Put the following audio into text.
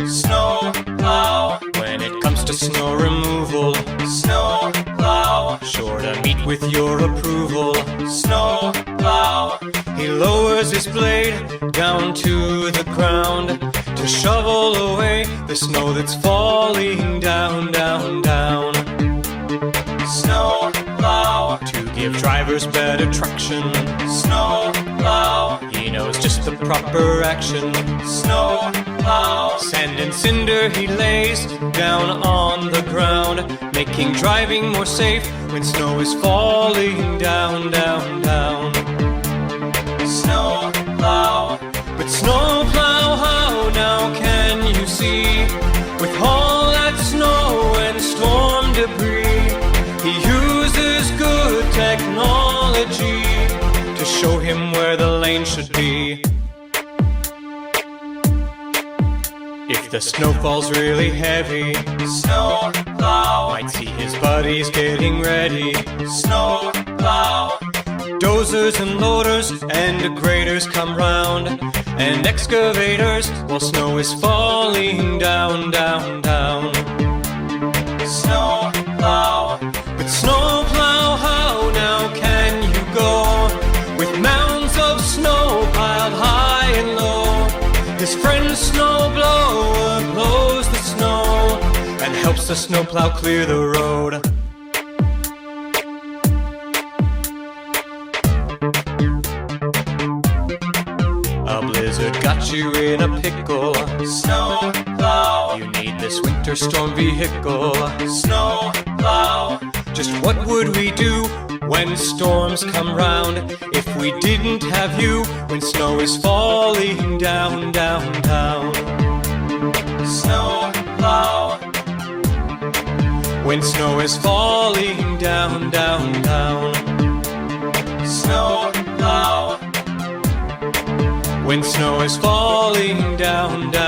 Snowplough. When it comes to snow removal, snowplough. Sure to meet with your approval, snowplough. He lowers his blade down to the ground to shovel away the snow that's falling down, down, down. Snowplow. To give drivers better traction, snowplow. He knows just the proper action, snowplow. Sand and cinder he lays down on the ground, making driving more safe when snow is falling down, down, down. Snowplow. But snowplow, how now can you see? With all that snow and storm debris, he uses good technology to show him where the lane should be. If the snow falls really heavy, snowplow. Might see his buddies getting ready, snowplow. Dozers and loaders and graders come round, and excavators while snow is falling down, down, down. Snowplow. But snowplow, how now can you go with mounds of snow piled high and low? His friend snowblower blows the snow and helps the snowplow clear the road. A blizzard got you in a pickle, snowplow. You need this winter storm vehicle, snowplow. Just what would we do when storms come round if we didn't have you when snow is falling down, down, down? Snowplow. When snow is falling down, down, down. Snowplow. When snow is falling down, down.